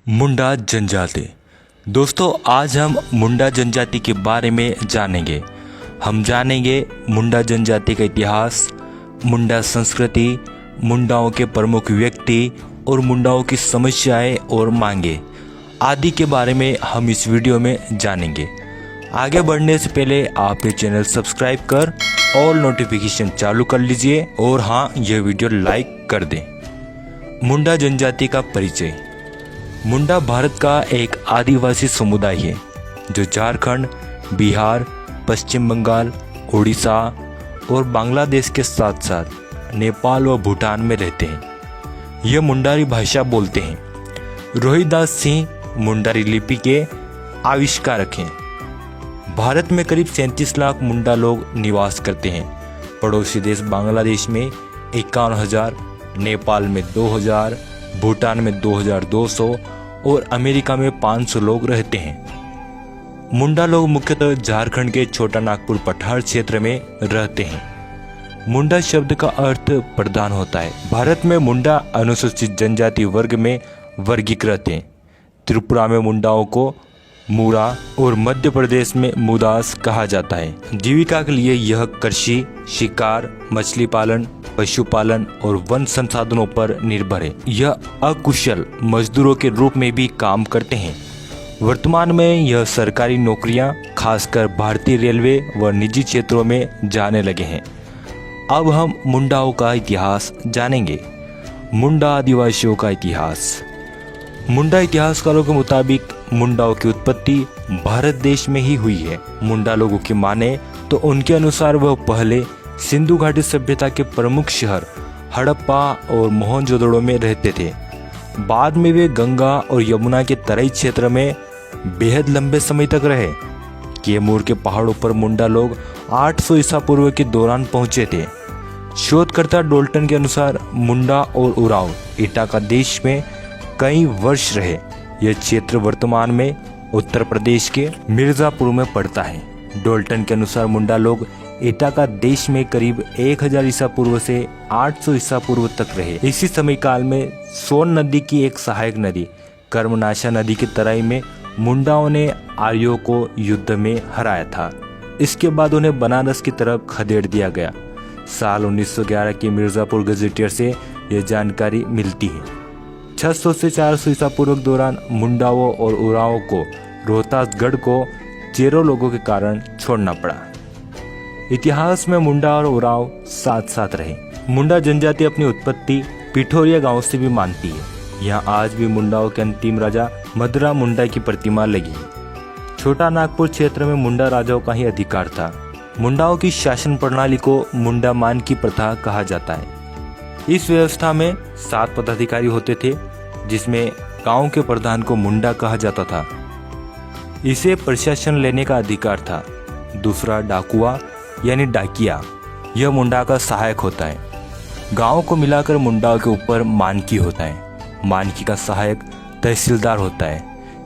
मुंडा जनजाति। दोस्तों, आज हम मुंडा जनजाति के बारे में जानेंगे। हम जानेंगे मुंडा जनजाति का इतिहास, मुंडा संस्कृति, मुंडाओं के प्रमुख व्यक्ति और मुंडाओं की समस्याएं और मांगे आदि के बारे में हम इस वीडियो में जानेंगे। आगे बढ़ने से पहले आप ये चैनल सब्सक्राइब कर ऑल नोटिफिकेशन चालू कर लीजिए और हाँ, यह वीडियो लाइक कर दें। मुंडा जनजाति का परिचय। मुंडा भारत का एक आदिवासी समुदाय है जो झारखंड, बिहार, पश्चिम बंगाल, उड़ीसा और बांग्लादेश के साथ साथ नेपाल व भूटान में रहते हैं। यह मुंडारी भाषा बोलते हैं। रोहिदास सिंह मुंडारी लिपि के आविष्कारक हैं। भारत में करीब 37 लाख मुंडा लोग निवास करते हैं। पड़ोसी देश बांग्लादेश में 51,000, नेपाल में 2,000, भूटान में 2,200 और अमेरिका में 500 लोग रहते हैं। मुंडा लोग मुख्यतः झारखंड के छोटा नागपुर पठार क्षेत्र में रहते हैं। मुंडा शब्द का अर्थ प्रधान होता है। भारत में मुंडा अनुसूचित जनजाति वर्ग में वर्गीकृत हैं। त्रिपुरा में मुंडाओं को मूरा और मध्य प्रदेश में मुदास कहा जाता है। जीविका के लिए यह कृषि, शिकार, मछली पालन, पशुपालन और वन संसाधनों पर निर्भर है। यह अकुशल मजदूरों के रूप में भी काम करते हैं। वर्तमान में यह सरकारी नौकरियां खासकर भारतीय रेलवे व निजी क्षेत्रों में जाने लगे हैं। अब हम मुंडाओं का इतिहास जानेंगे। मुंडा आदिवासियों का इतिहास। मुंडा इतिहासकारों के मुताबिक मुंडाओं की उत्पत्ति भारत देश में ही हुई है। मुंडा लोगों की माने तो उनके अनुसार वह पहले सिंधु घाटी सभ्यता के प्रमुख शहर हड़प्पा और मोहनजोदड़ो में रहते थे। बाद में वे गंगा और यमुना के तराई क्षेत्र में बेहद लंबे समय तक रहे। कैमूर के पहाड़ों पर मुंडा लोग 800 ईसा पूर्व के दौरान पहुंचे थे। शोधकर्ता डोल्टन के अनुसार मुंडा और उराव इटाका देश में कई वर्ष रहे। यह क्षेत्र वर्तमान में उत्तर प्रदेश के मिर्जापुर में पड़ता है। डोल्टन के अनुसार मुंडा लोग इटाका देश में करीब 1000 ईसा पूर्व से 800 ईसा पूर्व तक रहे। इसी समय काल में सोन नदी की एक सहायक नदी कर्मनाशा नदी की तराई में मुंडाओं ने आर्यों को युद्ध में हराया था। इसके बाद उन्हें बनारस की तरफ खदेड़ दिया गया। साल 1911 की मिर्जापुर गजेटियर से यह जानकारी मिलती है। 600 से 400 ईसा पूर्व के दौरान मुंडाओं और उरावों को रोहतासगढ़ को चेरो लोगों के कारण छोड़ना पड़ा। इतिहास में मुंडा और उराव साथ साथ रहे। मुंडा जनजाति अपनी उत्पत्ति पिठोरिया गांव से भी मानती है। यहाँ आज भी मुंडाओं के अंतिम राजा मदरा मुंडा की प्रतिमा लगी है। छोटा नागपुर क्षेत्र में मुंडा राजाओं का ही अधिकार था। मुंडाओं की शासन प्रणाली को मुंडा मान की प्रथा कहा जाता है। इस व्यवस्था में 7 पदाधिकारी होते थे, जिसमें गांव के प्रधान को मुंडा कहा जाता था। इसे प्रशासन लेने का अधिकार था। दूसरा डाकुआ यानी डाकिया, यह मुंडा का सहायक होता है। गांव को मिलाकर मुंडाओं के ऊपर मानकी होता है। मानकी का सहायक तहसीलदार होता है।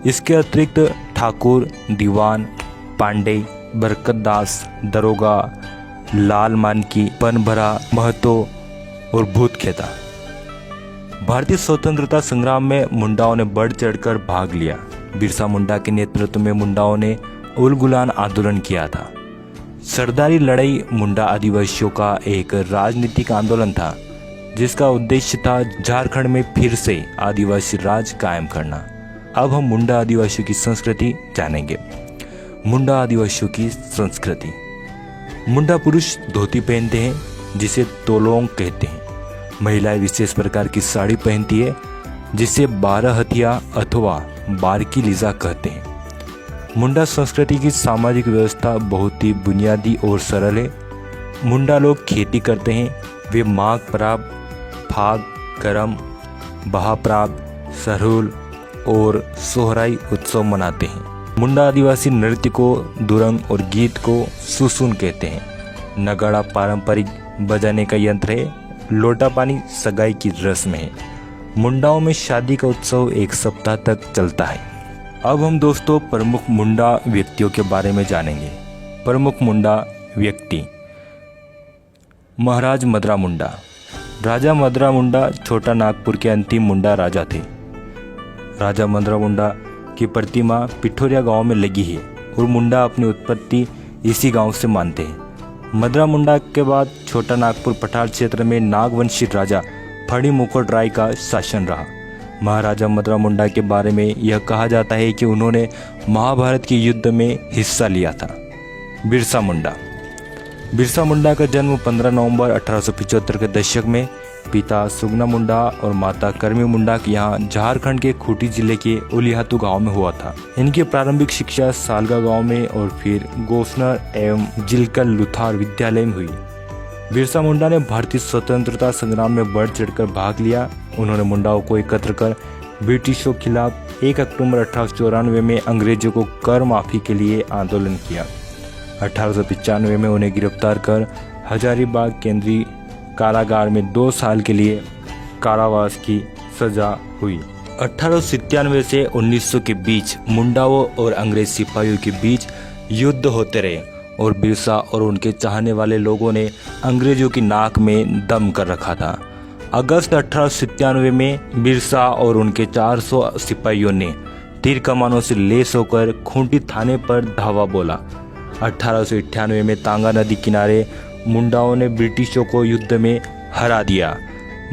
इसके अतिरिक्त ठाकुर, दीवान, पांडे, बरकतदास, दरोगा, लाल मानकी, पनभरा, महतो और भूत खेता। भारतीय स्वतंत्रता संग्राम में मुंडाओं ने बढ़ चढ़कर भाग लिया। बिरसा मुंडा के नेतृत्व में मुंडाओं ने उलगुलान आंदोलन किया था। सरदारी लड़ाई मुंडा आदिवासियों का एक राजनीतिक आंदोलन था, जिसका उद्देश्य था झारखंड में फिर से आदिवासी राज कायम करना। अब हम मुंडा आदिवासियों की संस्कृति जानेंगे। मुंडा आदिवासियों की संस्कृति। मुंडा पुरुष धोती पहनते हैं, जिसे तोलोंग कहते हैं। महिलाएं विशेष प्रकार की साड़ी पहनती है, जिसे 12 हथिया अथवा बारकी लीजा कहते हैं। मुंडा संस्कृति की सामाजिक व्यवस्था बहुत ही बुनियादी और सरल है। मुंडा लोग खेती करते हैं। वे माघ पराब, फाग, करम, बहापराब, सरहुल और सोहराई उत्सव मनाते हैं। मुंडा आदिवासी नृत्य को दुरंग और गीत को सुसुन कहते हैं। नगाड़ा पारंपरिक बजाने का यंत्र है। लोटा पानी सगाई की रस्म है। मुंडाओं में शादी का उत्सव 1 सप्ताह तक चलता है। अब हम दोस्तों प्रमुख मुंडा व्यक्तियों के बारे में जानेंगे। प्रमुख मुंडा व्यक्ति। महाराज मदरा मुंडा। राजा मदरा मुंडा छोटा नागपुर के अंतिम मुंडा राजा थे। राजा मदरा मुंडा की प्रतिमा पिठोरिया गांव में लगी है और मुंडा अपनी उत्पत्ति इसी गांव से मानते हैं। मदरा मुंडा के बाद छोटा नागपुर पठार क्षेत्र में नागवंशी राजा फणी मुकुट राय का शासन रहा। महाराजा मदरा मुंडा के बारे में यह कहा जाता है कि उन्होंने महाभारत के युद्ध में हिस्सा लिया था। बिरसा मुंडा का जन्म 15 नवंबर 1875 के दशक में पिता सुगना मुंडा और माता कर्मी मुंडा के यहाँ झारखंड के खूंटी जिले के उलिहातू गांव में हुआ था। इनकी प्रारंभिक शिक्षा सालगा गांव में और फिर गोसनर एवं जिलकल लुथार विद्यालय में हुई। बिरसा मुंडा ने भारतीय स्वतंत्रता संग्राम में बढ़ चढ़कर भाग लिया। उन्होंने मुंडाओं को एकत्र कर ब्रिटिशों के खिलाफ 1 अक्टूबर 1894 में अंग्रेजों को कर माफी के लिए आंदोलन किया। 1895 में उन्हें गिरफ्तार कर हजारीबाग केंद्रीय कारागार में 2 साल के लिए कारावास की सजा हुई। 1897 से 1900 के बीच मुंडाओं और अंग्रेज सिपाहियों के बीच युद्ध होते रहे और बिरसा और उनके चाहने वाले लोगों ने अंग्रेजों की नाक में दम कर रखा था। अगस्त 1897 में बिरसा और उनके 400 सिपाहियों ने तीर कमानों से लैस होकर खूंटी थाने पर धावा बोला। 1898 में तांगा नदी किनारे मुंडाओं ने ब्रिटिशों को युद्ध में हरा दिया।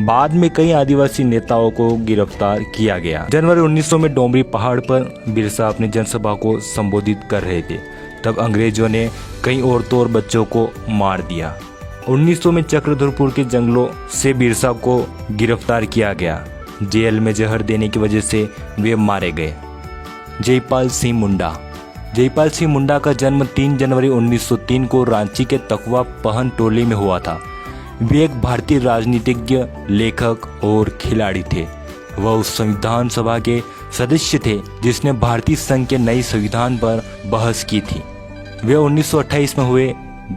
बाद में कई आदिवासी नेताओं को गिरफ्तार किया गया। जनवरी 1900 में डोमरी पहाड़ पर बिरसा अपनी जनसभा को संबोधित कर रहे थे, तब अंग्रेजों ने कई औरतों और बच्चों को मार दिया। 1900 में चक्रधरपुर के जंगलों से बिरसा को गिरफ्तार किया गया। जेल में जहर देने की वजह से वे मारे गए। जयपाल सिंह मुंडा का जन्म 3 जनवरी 1903 को रांची के तकवा पहन टोली में हुआ था। वे एक भारतीय राजनीतिज्ञ, लेखक और खिलाड़ी थे। वह उस संविधान सभा के सदस्य थे जिसने भारतीय संघ के नए संविधान पर बहस की थी। वे 1928 में हुए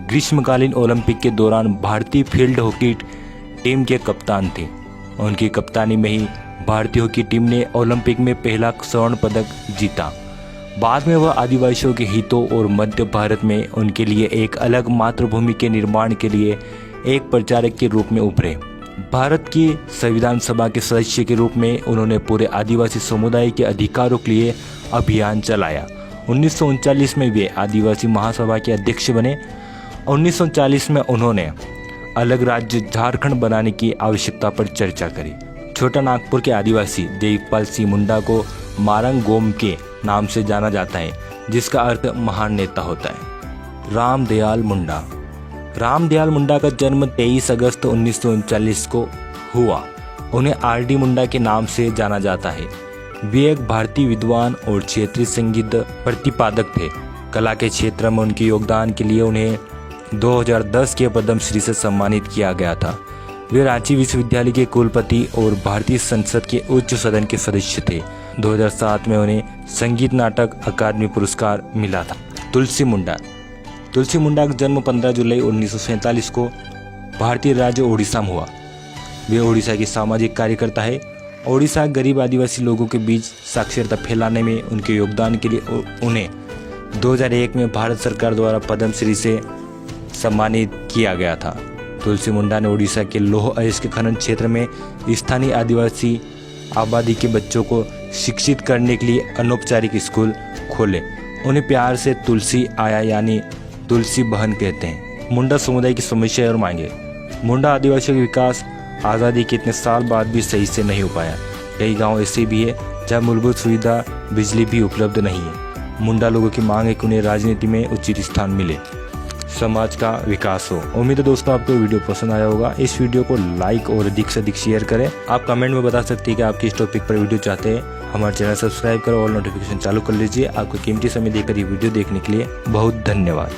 ग्रीष्मकालीन ओलंपिक के दौरान भारतीय फील्ड हॉकी टीम के कप्तान थे। उनकी कप्तानी में ही भारतीय हॉकी टीम ने ओलंपिक में पहला स्वर्ण पदक जीता। बाद में वह आदिवासियों के हितों और मध्य भारत में उनके लिए एक अलग मातृभूमि के निर्माण के लिए एक प्रचारक के रूप में उभरे। भारत की संविधान सभा के सदस्य के रूप में उन्होंने पूरे आदिवासी समुदाय के अधिकारों के लिए अभियान चलाया। 1939 में वे आदिवासी महासभा के अध्यक्ष बने। 1940 में उन्होंने अलग राज्य झारखंड बनाने की आवश्यकता पर चर्चा करी। छोटा नागपुर के आदिवासी जयपाल सिंह मुंडा को मारंग गोम के नाम से जाना जाता है, जिसका अर्थ महान नेता होता है। रामदयाल मुंडा का जन्म 23 अगस्त 1939 को हुआ। उन्हें आर.डी. मुंडा के नाम से जाना जाता है। वे एक भारतीय विद्वान और क्षेत्रीय संगीत प्रतिपादक थे। कला के क्षेत्र में उनके योगदान के लिए उन्हें 2010 के पद्मश्री से सम्मानित किया गया था। वे रांची विश्वविद्यालय के कुलपति और भारतीय संसद के उच्च सदन के सदस्य थे। 2007 में उन्हें संगीत नाटक अकादमी पुरस्कार मिला था। तुलसी मुंडा का जन्म 15 जुलाई 1947 को भारतीय राज्य ओडिशा में हुआ। वे ओडिशा की सामाजिक कार्यकर्ता है। ओडिशा गरीब आदिवासी लोगों के बीच साक्षरता फैलाने में उनके योगदान के लिए उन्हें 2001 में भारत सरकार द्वारा पद्मश्री से सम्मानित किया गया था। तुलसी मुंडा ने ओडिशा के लौह अयस्क खनन क्षेत्र में स्थानीय आदिवासी आबादी के बच्चों को शिक्षित करने के लिए अनौपचारिक स्कूल खोले। उन्हें प्यार से तुलसी आया यानी तुलसी बहन कहते हैं। मुंडा समुदाय की समस्या और मांगे। मुंडा आदिवासियों के विकास आज़ादी के इतने साल बाद भी सही से नहीं हो पाया। कई गांव ऐसे भी है जहां मूलभूत सुविधा बिजली भी उपलब्ध नहीं है। मुंडा लोगों की मांग है कि उन्हें राजनीति में उचित स्थान मिले, समाज का विकास हो। उम्मीद है दोस्तों आपको वीडियो पसंद आया होगा। इस वीडियो को लाइक और अधिक से अधिक शेयर करें। आप कमेंट में बता सकते हैं कि आप किस टॉपिक पर वीडियो चाहते हैं। हमारे चैनल सब्सक्राइब करो और नोटिफिकेशन चालू कर लीजिए। आपको कीमती समय देकर ये वीडियो देखने के लिए बहुत धन्यवाद।